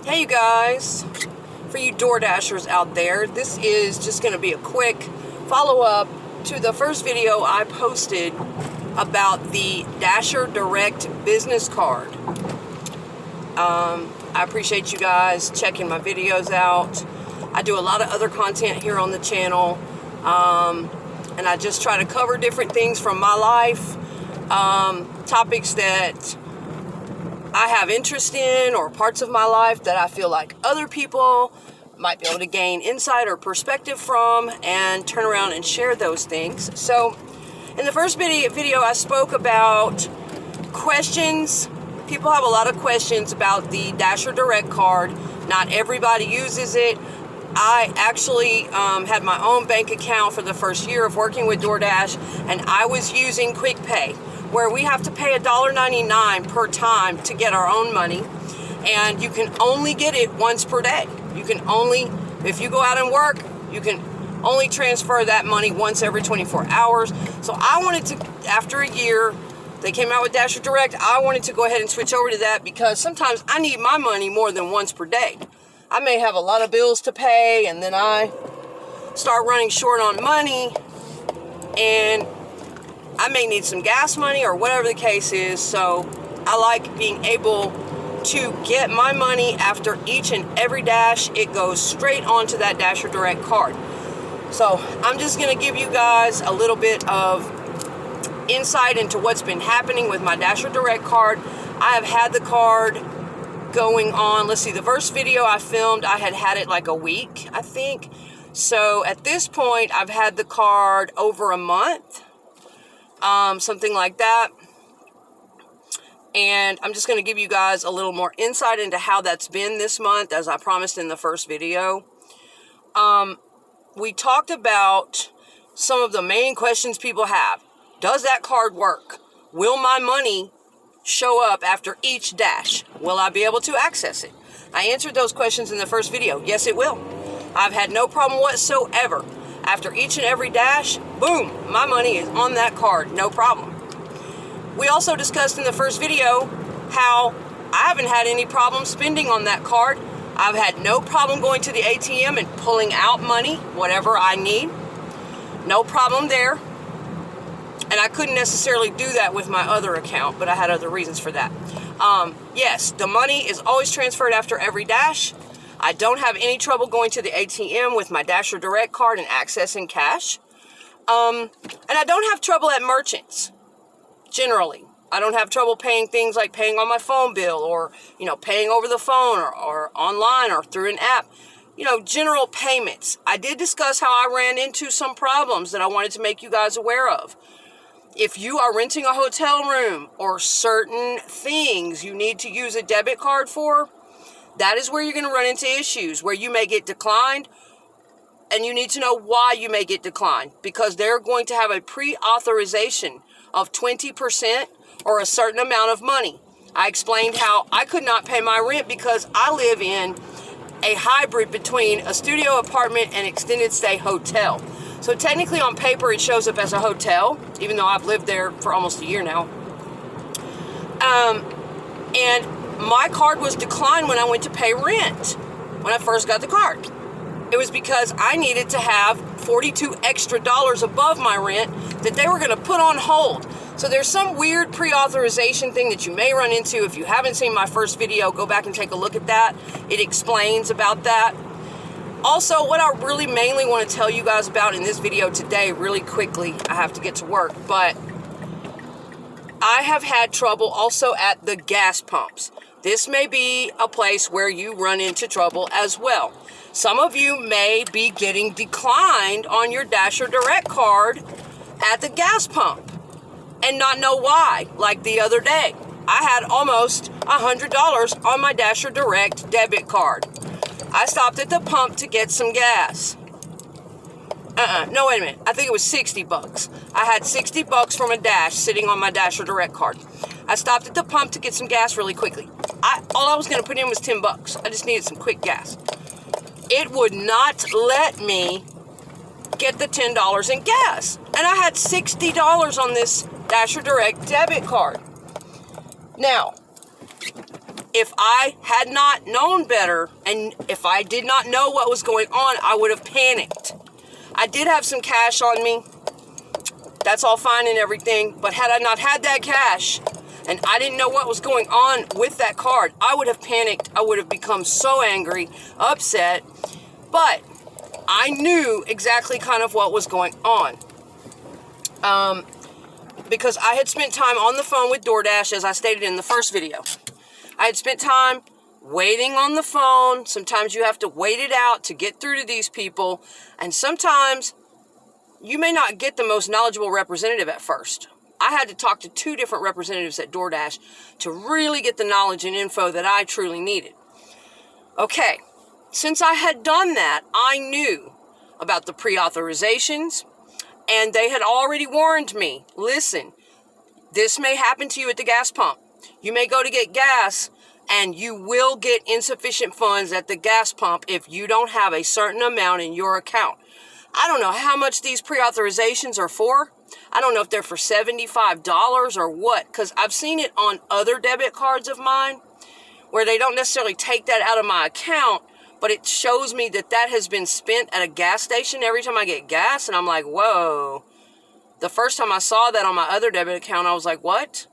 Hey you guys, for you Doordashers out there, this is just going to be a quick follow-up to the first video I posted about the Dasher Direct business card. I appreciate you guys checking my videos out. I do a lot of other content here on the channel, and I just try to cover different things from my life, topics that I have interest in, or parts of my life that I feel like other people might be able to gain insight or perspective from, and turn around and share those things. So in the first video I spoke about questions. People have a lot of questions about the Dasher Direct card. Not everybody uses it. I actually had my own bank account for the first year of working with DoorDash, and I was using Quick Pay, where we have to pay $1.99 per time to get our own money, and you can only get it once per day. You can only, if you go out and work, you can only transfer that money once every 24 hours. So I wanted to, after a year, they came out with Dasher Direct, I wanted to go ahead and switch over to that, because sometimes I need my money more than once per day. I may have a lot of bills to pay, and then I start running short on money, and I may need some gas money or whatever the case is. So I like being able to get my money after each and every dash. It goes straight onto that Dasher Direct card. So I'm just going to give you guys a little bit of insight into what's been happening with my Dasher Direct card. I have had the card going on, let's see, the first video I filmed, I had it like a week, I think. So at this point, I've had the card over a month. Something like that. And I'm just going to give you guys a little more insight into how that's been this month, as I promised in the first video. We talked about some of the main questions people have. Does that card work? Will my money show up after each dash? Will I be able to access it? I answered those questions in the first video. Yes, it will. I've had no problem whatsoever. After each and every dash, boom, my money is on that card, no problem. We also discussed in the first video how I haven't had any problem spending on that card. I've had no problem going to the ATM and pulling out money, whatever I need. No problem there. And I couldn't necessarily do that with my other account, but I had other reasons for that. Yes, the money is always transferred after every dash. I don't have any trouble going to the ATM with my Dasher Direct card and accessing cash. And I don't have trouble at merchants, generally. I don't have trouble paying things like paying on my phone bill, or, paying over the phone, or online, or through an app. General payments. I did discuss how I ran into some problems that I wanted to make you guys aware of. If you are renting a hotel room, or certain things you need to use a debit card for, that is where you're going to run into issues, where you may get declined, and you need to know why you may get declined, because they're going to have a pre-authorization of 20% or a certain amount of money. I explained how I could not pay my rent because I live in a hybrid between a studio apartment and extended stay hotel. So technically on paper it shows up as a hotel, even though I've lived there for almost a year now. And my card was declined when I went to pay rent, when I first got the card. It was because I needed to have $42 extra above my rent that they were going to put on hold. So there's some weird pre-authorization thing that you may run into. If you haven't seen my first video, go back and take a look at that. It explains about that. Also, what I really mainly want to tell you guys about in this video today, really quickly, I have to get to work, but I have had trouble also at the gas pumps. This may be a place where you run into trouble as well. Some of you may be getting declined on your Dasher Direct card at the gas pump and not know why. Like the other day, I had almost $100 on my Dasher Direct debit card. I stopped at the pump to get some gas. No, wait a minute. I think it was 60 bucks. I had 60 bucks from a dash sitting on my Dasher Direct card. I stopped at the pump to get some gas really quickly. All I was going to put in was 10 bucks. I just needed some quick gas. It would not let me get the $10 in gas. And I had $60 on this Dasher Direct debit card. Now, if I had not known better, and if I did not know what was going on, I would have panicked. I did have some cash on me. That's all fine and everything. But had I not had that cash, and I didn't know what was going on with that card, I would have panicked. I would have become so angry, upset. But I knew exactly kind of what was going on. Because I had spent time on the phone with DoorDash, as I stated in the first video. I had spent time waiting on the phone. Sometimes you have to wait it out to get through to these people. And sometimes you may not get the most knowledgeable representative at first. I had to talk to 2 different representatives at DoorDash to really get the knowledge and info that I truly needed. Okay, since I had done that, I knew about the pre-authorizations, and they had already warned me, listen, this may happen to you at the gas pump. You may go to get gas, and you will get insufficient funds at the gas pump if you don't have a certain amount in your account. I don't know how much these pre-authorizations are for. I don't know if they're for $75 or what, because I've seen it on other debit cards of mine where they don't necessarily take that out of my account, but it shows me that that has been spent at a gas station every time I get gas, and I'm like, whoa. The first time I saw that on my other debit account, I was like, what?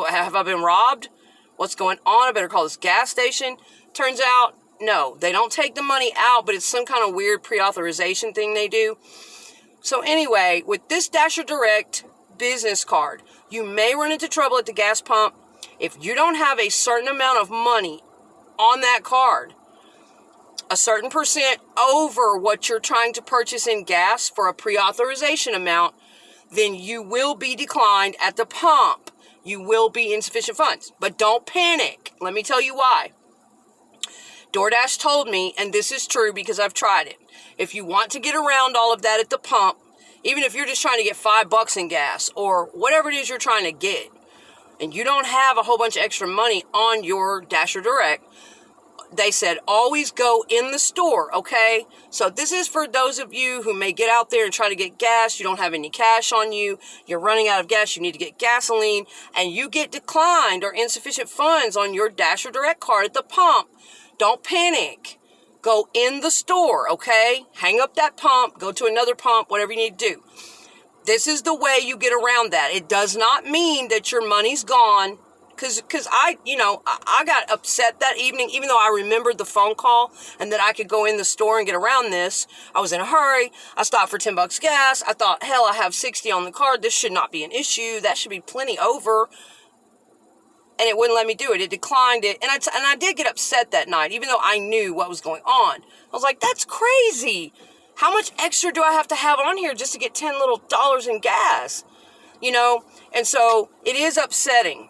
Have I been robbed? What's going on? I better call this gas station. Turns out, no, they don't take the money out, but it's some kind of weird pre-authorization thing they do. So anyway, with this Dasher Direct business card, you may run into trouble at the gas pump if you don't have a certain amount of money on that card, a certain percent over what you're trying to purchase in gas for a pre-authorization amount, then you will be declined at the pump. You will be insufficient funds. But don't panic. Let me tell you why. DoorDash told me, and this is true because I've tried it, if you want to get around all of that at the pump, even if you're just trying to get $5 in gas or whatever it is you're trying to get, and you don't have a whole bunch of extra money on your Dasher Direct, they said always go in the store, okay? So this is for those of you who may get out there and try to get gas, you don't have any cash on you, you're running out of gas, you need to get gasoline, and you get declined or insufficient funds on your Dasher Direct card at the pump. Don't panic. Go in the store, okay? Hang up that pump, go to another pump, whatever you need to do. This is the way you get around that. It does not mean that your money's gone. Because I got upset that evening, even though I remembered the phone call and that I could go in the store and get around this. I was in a hurry. I stopped for $10 gas. I thought, hell, I have 60 on the card. This should not be an issue. That should be plenty over. And it wouldn't let me do it. It declined it. And I did get upset that night, even though I knew what was going on. I was like, that's crazy. How much extra do I have to have on here just to get $10 little in gas? You know? And so it is upsetting.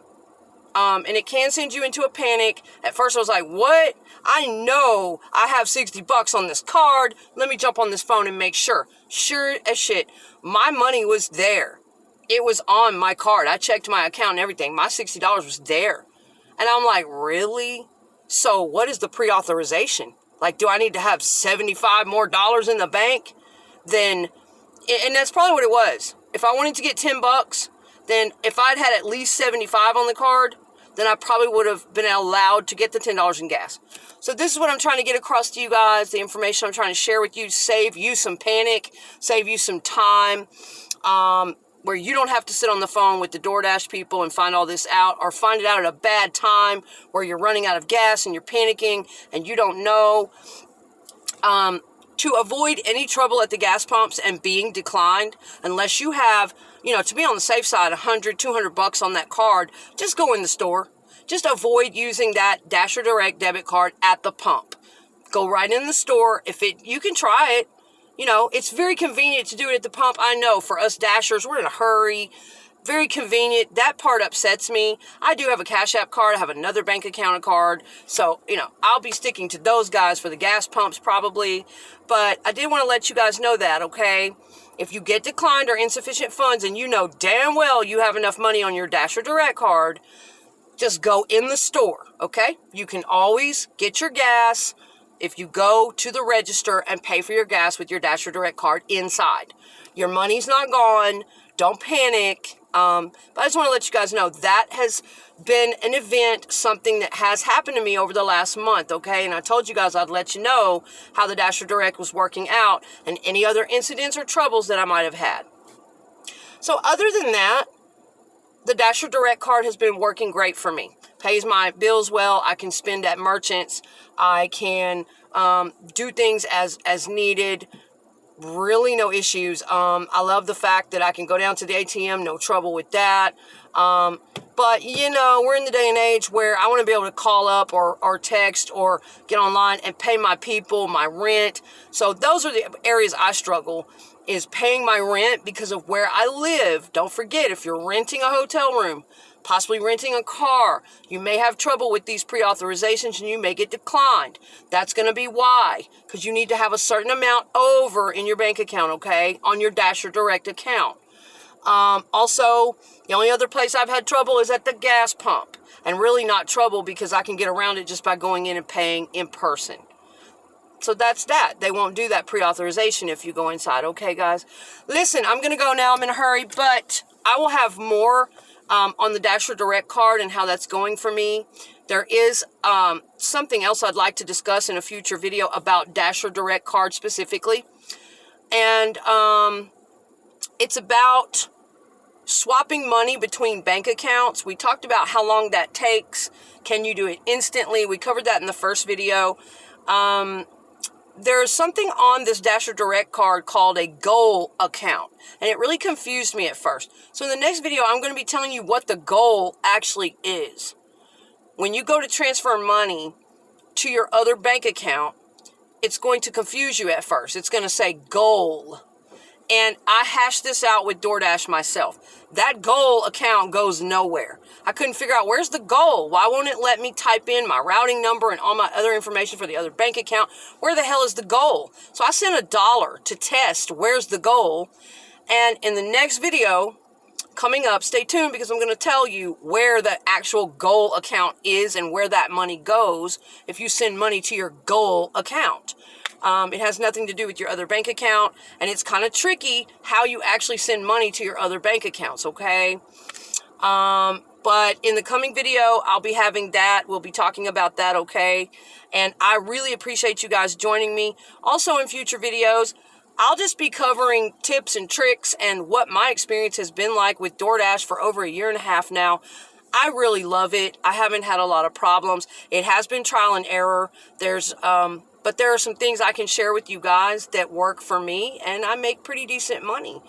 And it can send you into a panic. At first I was like, what? I know I have $60 on this card. Let me jump on this phone and make sure. Sure as shit, my money was there. It was on my card. I checked my account and everything. My $60 was there. And I'm like, really? So what is the pre-authorization? Like, do I need to have $75 more in the bank? Then, and that's probably what it was. If I wanted to get $10, then if I'd had at least 75 on the card, then I probably would have been allowed to get the $10 in gas. So this is what I'm trying to get across to you guys, the information I'm trying to share with you, save you some panic, save you some time, where you don't have to sit on the phone with the DoorDash people and find all this out, or find it out at a bad time where you're running out of gas and you're panicking and you don't know. To avoid any trouble at the gas pumps and being declined, unless you have, to be on the safe side, $100, $200 on that card, just go in the store. Just avoid using that Dasher Direct debit card at the pump. Go right in the store. You can try it. It's very convenient to do it at the pump. I know for us Dashers, we're in a hurry. Very convenient. That part upsets me. I do have a Cash App card. I have another bank account card. So, I'll be sticking to those guys for the gas pumps probably. But I did want to let you guys know that, okay? If you get declined or insufficient funds and you know damn well you have enough money on your Dasher Direct card, just go in the store, okay? You can always get your gas if you go to the register and pay for your gas with your Dasher Direct card inside. Your money's not gone. Don't panic. But I just want to let you guys know that has been an event, something that has happened to me over the last month, okay? And I told you guys I'd let you know how the Dasher Direct was working out and any other incidents or troubles that I might have had. So other than that, the Dasher Direct card has been working great for me. Pays my bills well. I can spend at merchants. I can do things as needed. Really no issues. I love the fact that I can go down to the ATM, no trouble with that. But, you know, we're in the day and age where I want to be able to call up or text or get online and pay my people, my rent. So those are the areas I struggle, is paying my rent because of where I live. Don't forget, if you're renting a hotel room, possibly renting a car, you may have trouble with these pre-authorizations and you may get declined. That's going to be why, because you need to have a certain amount over in your bank account, okay, on your Dasher Direct account. Also, the only other place I've had trouble is at the gas pump, and really not trouble because I can get around it just by going in and paying in person. So that's that. They won't do that pre-authorization if you go inside. Okay, guys? Listen, I'm going to go now. I'm in a hurry, but I will have more on the Dasher Direct card and how that's going for me. There is something else I'd like to discuss in a future video about Dasher Direct card specifically. And it's about swapping money between bank accounts. We talked about how long that takes. Can you do it instantly? We covered that in the first video. There's something on this Dasher Direct card called a goal account, and it really confused me at first. So in the next video, I'm going to be telling you what the goal actually is. When you go to transfer money to your other bank account, it's going to confuse you at first. It's going to say goal. And I hashed this out with DoorDash myself. That goal account goes nowhere. I couldn't figure out, where's the goal? Why won't it let me type in my routing number and all my other information for the other bank account? Where the hell is the goal? So I sent $1 to test where's the goal. And in the next video coming up, stay tuned, because I'm going to tell you where the actual goal account is and where that money goes if you send money to your goal account. It has nothing to do with your other bank account, and it's kind of tricky how you actually send money to your other bank accounts, okay? But in the coming video, I'll be having that. We'll be talking about that, okay? And I really appreciate you guys joining me. Also in future videos, I'll just be covering tips and tricks and what my experience has been like with DoorDash for over 1.5 years now. I really love it. I haven't had a lot of problems. It has been trial and error. But there are some things I can share with you guys that work for me, and I make pretty decent money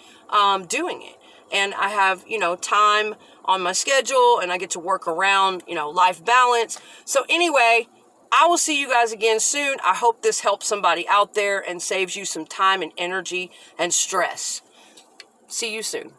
doing it. And I have, you know, time on my schedule, and I get to work around, you know, life balance. So anyway, I will see you guys again soon. I hope this helps somebody out there and saves you some time and energy and stress. See you soon.